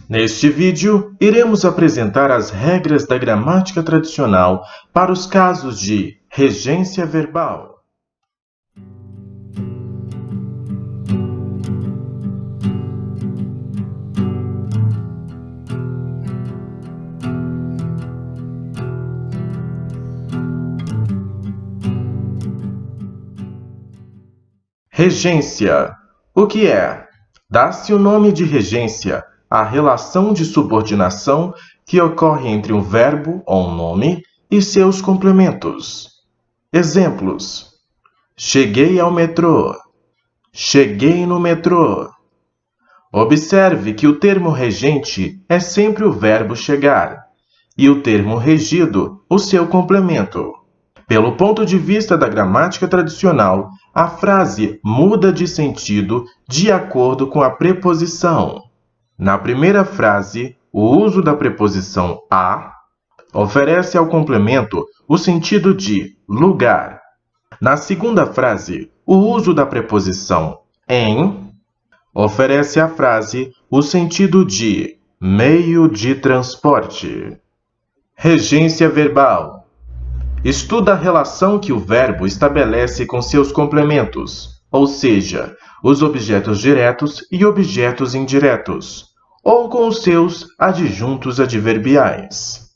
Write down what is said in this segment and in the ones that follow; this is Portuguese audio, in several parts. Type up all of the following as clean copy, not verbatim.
Neste vídeo, iremos apresentar as regras da gramática tradicional para os casos de regência verbal. Regência. O que é? Dá-se o nome de regência à relação de subordinação que ocorre entre um verbo ou um nome e seus complementos. Exemplos: cheguei ao metrô, cheguei no metrô. Observe que o termo regente é sempre o verbo chegar e o termo regido o seu complemento. Pelo ponto de vista da gramática tradicional, a frase muda de sentido de acordo com a preposição. Na primeira frase, o uso da preposição a oferece ao complemento o sentido de lugar. Na segunda frase, o uso da preposição em oferece à frase o sentido de meio de transporte. Regência verbal. Estuda a relação que o verbo estabelece com seus complementos, ou seja, os objetos diretos e objetos indiretos, ou com os seus adjuntos adverbiais.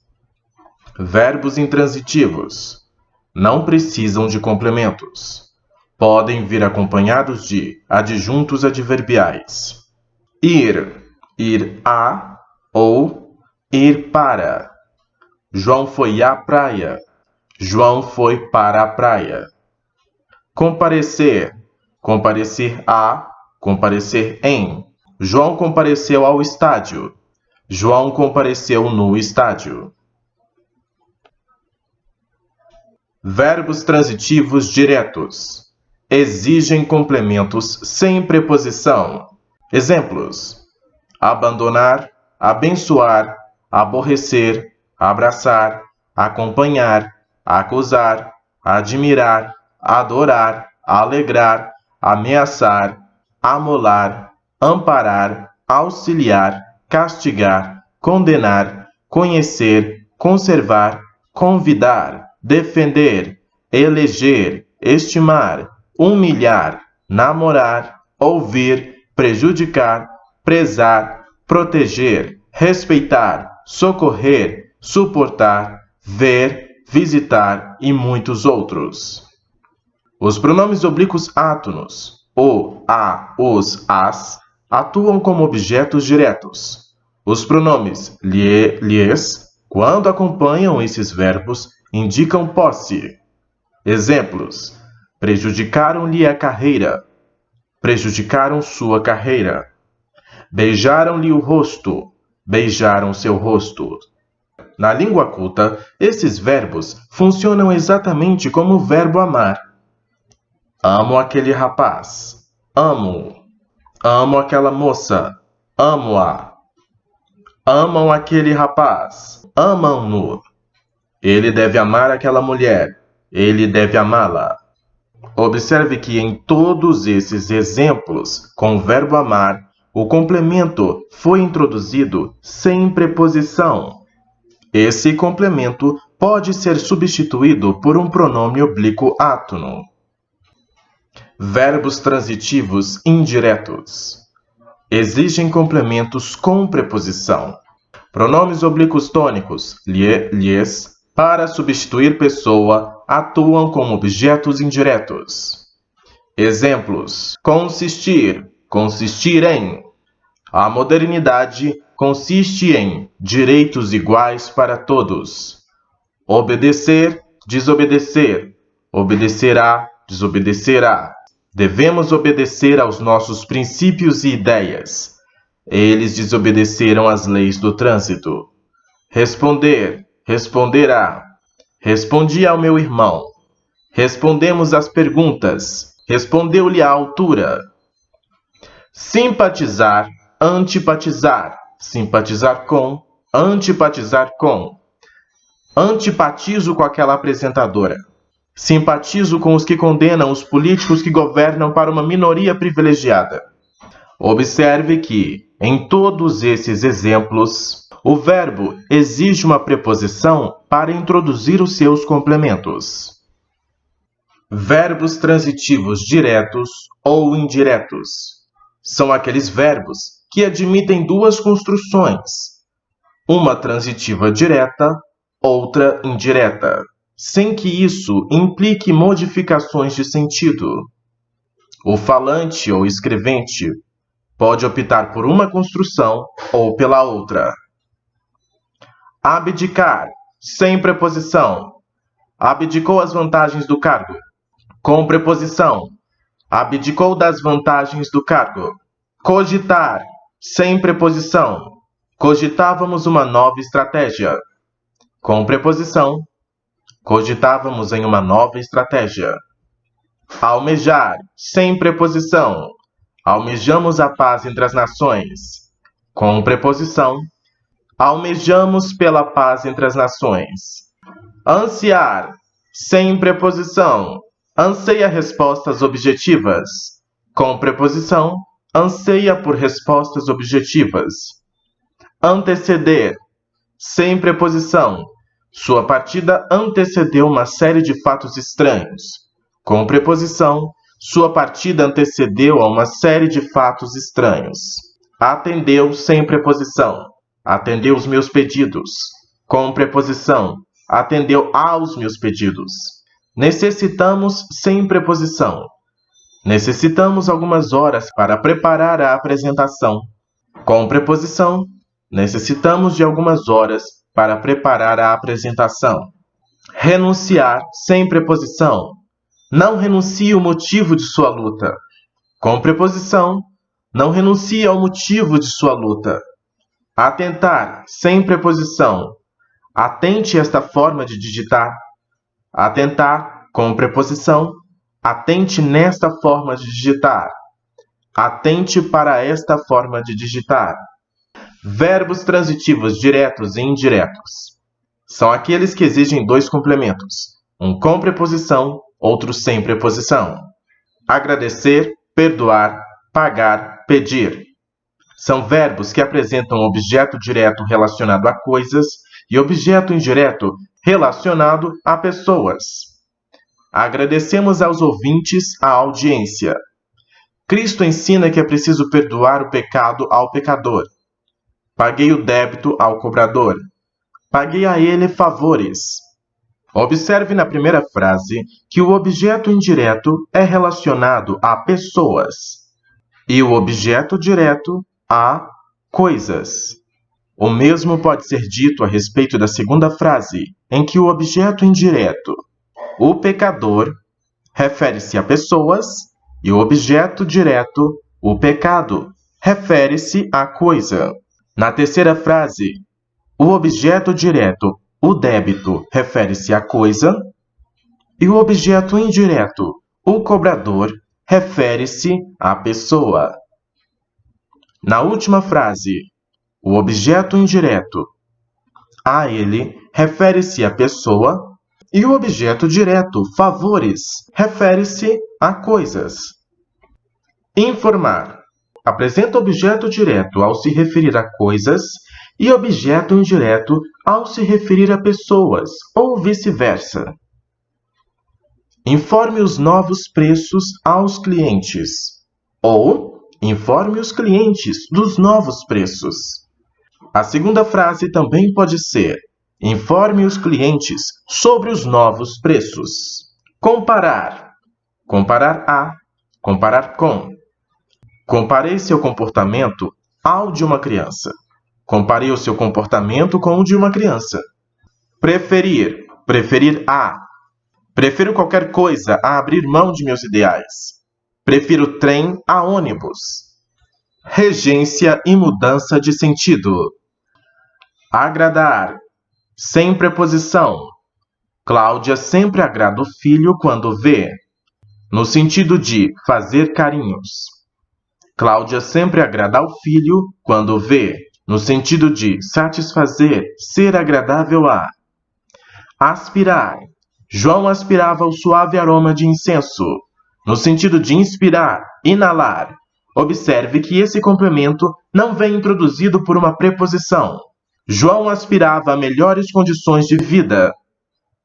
Verbos intransitivos. Não precisam de complementos. Podem vir acompanhados de adjuntos adverbiais. Ir, ir a ou ir para. João foi à praia. João foi para a praia. Comparecer. Comparecer a, comparecer em. João compareceu ao estádio. João compareceu no estádio. Verbos transitivos diretos. Exigem complementos sem preposição. Exemplos: abandonar, abençoar, aborrecer, abraçar, acompanhar, acusar, admirar, adorar, alegrar, ameaçar, amolar, amparar, auxiliar, castigar, condenar, conhecer, conservar, convidar, defender, eleger, estimar, humilhar, namorar, ouvir, prejudicar, prezar, proteger, respeitar, socorrer, suportar, ver, visitar e muitos outros. Os pronomes oblíquos átonos, o, a, os, as, atuam como objetos diretos. Os pronomes lhe, lhes, quando acompanham esses verbos, indicam posse. Exemplos: prejudicaram-lhe a carreira, prejudicaram sua carreira. Beijaram-lhe o rosto, beijaram seu rosto. Na língua culta, esses verbos funcionam exatamente como o verbo amar. Amo aquele rapaz. Amo. Amo aquela moça. Amo-a. Amam aquele rapaz. Amam-no. Ele deve amar aquela mulher. Ele deve amá-la. Observe que em todos esses exemplos, com o verbo amar, o complemento foi introduzido sem preposição. Esse complemento pode ser substituído por um pronome oblíquo átono. Verbos transitivos indiretos. Exigem complementos com preposição. Pronomes oblíquos tônicos, lhe, lhes, para substituir pessoa, atuam como objetos indiretos. Exemplos: consistir, consistir em. A modernidade consiste em direitos iguais para todos. Obedecer, desobedecer. Obedecerá, desobedecerá. Devemos obedecer aos nossos princípios e ideias. Eles desobedeceram às leis do trânsito. Responder, responderá. Respondi ao meu irmão. Respondemos às perguntas. Respondeu-lhe à altura. Simpatizar, antipatizar. Simpatizar com, antipatizar com. Antipatizo com aquela apresentadora. Simpatizo com os que condenam os políticos que governam para uma minoria privilegiada. Observe que Em todos esses exemplos, o verbo exige uma preposição para introduzir os seus complementos. Verbos transitivos diretos ou indiretos são aqueles verbos que admitem duas construções, uma transitiva direta, outra indireta, sem que isso implique modificações de sentido. O falante ou escrevente pode optar por uma construção ou pela outra. Abdicar, sem preposição. Abdicou as vantagens do cargo. Com preposição. Abdicou das vantagens do cargo. Cogitar, sem preposição. Cogitávamos uma nova estratégia. Com preposição. Cogitávamos em uma nova estratégia. Almejar, sem preposição. Almejamos a paz entre as nações. Com preposição. Almejamos pela paz entre as nações. Ansiar, sem preposição. Anseia respostas objetivas. Com preposição. Anseia por respostas objetivas. Anteceder, sem preposição. Sua partida antecedeu uma série de fatos estranhos. Com preposição. Sua partida antecedeu a uma série de fatos estranhos. Atendeu sem preposição. Atendeu os meus pedidos. Com preposição. Atendeu aos meus pedidos. Necessitamos sem preposição. Necessitamos algumas horas para preparar a apresentação. Com preposição. Necessitamos de algumas horas para preparar a apresentação. Renunciar sem preposição. Não renuncie ao motivo de sua luta. Com preposição. Não renuncie ao motivo de sua luta. Atentar, sem preposição. Atente esta forma de digitar. Atentar, com preposição. Atente nesta forma de digitar. Atente para esta forma de digitar. Verbos transitivos diretos e indiretos são aqueles que exigem dois complementos, um com preposição, outro sem preposição. Agradecer, perdoar, pagar, pedir. São verbos que apresentam objeto direto relacionado a coisas e objeto indireto relacionado a pessoas. Agradecemos aos ouvintes a audiência. Cristo ensina que é preciso perdoar o pecado ao pecador. Paguei o débito ao cobrador. Paguei a ele favores. Observe na primeira frase que o objeto indireto é relacionado a pessoas e o objeto direto a coisas. O mesmo pode ser dito a respeito da segunda frase, em que o objeto indireto, o pecador, refere-se a pessoas e o objeto direto, o pecado, refere-se à coisa. Na terceira frase, o objeto direto, o débito, refere-se à coisa e o objeto indireto, o cobrador, refere-se à pessoa. Na última frase, o objeto indireto, a ele, refere-se à pessoa e o objeto direto, favores, refere-se a coisas. Informar. Apresenta objeto direto ao se referir a coisas e objeto indireto ao se referir a pessoas, ou vice-versa. Informe os novos preços aos clientes, ou informe os clientes dos novos preços. A segunda frase também pode ser: informe os clientes sobre os novos preços. Comparar. Comparar a, comparar com. Comparei seu comportamento ao de uma criança. Comparei o seu comportamento com o de uma criança. Preferir. Preferir a. Prefiro qualquer coisa a abrir mão de meus ideais. Prefiro trem a ônibus. Regência e mudança de sentido. Agradar. Sem preposição. Cláudia sempre agrada o filho quando vê. No sentido de fazer carinhos. Cláudia sempre agrada ao filho quando vê. No sentido de satisfazer, ser agradável a. Aspirar. João aspirava o suave aroma de incenso. No sentido de inspirar, inalar. Observe que esse complemento não vem introduzido por uma preposição. João aspirava a melhores condições de vida,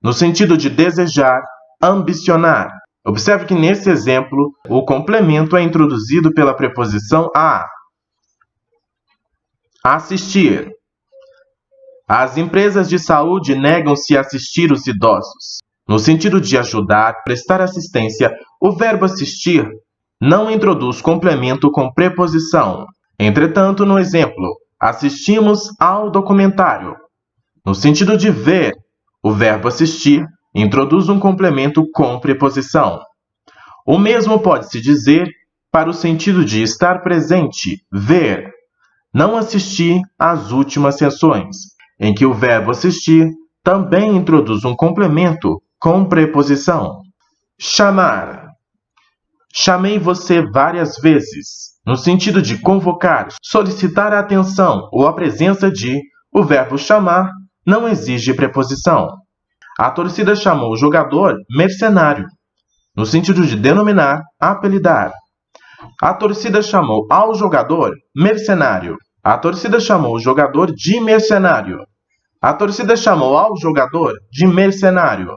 no sentido de desejar, ambicionar. Observe que nesse exemplo, o complemento é introduzido pela preposição a. Assistir. As empresas de saúde negam-se a assistir os idosos. No sentido de ajudar, prestar assistência, o verbo assistir não introduz complemento com preposição. Entretanto, no exemplo, assistimos ao documentário. No sentido de ver, o verbo assistir introduz um complemento com preposição. O mesmo pode-se dizer para o sentido de estar presente, ver. Não assisti às últimas sessões, em que o verbo assistir também introduz um complemento com preposição. Chamar. Chamei você várias vezes, no sentido de convocar, solicitar a atenção ou a presença de, o verbo chamar não exige preposição. A torcida chamou o jogador mercenário, no sentido de denominar, apelidar. A torcida chamou ao jogador mercenário. A torcida chamou o jogador de mercenário. A torcida chamou ao jogador de mercenário.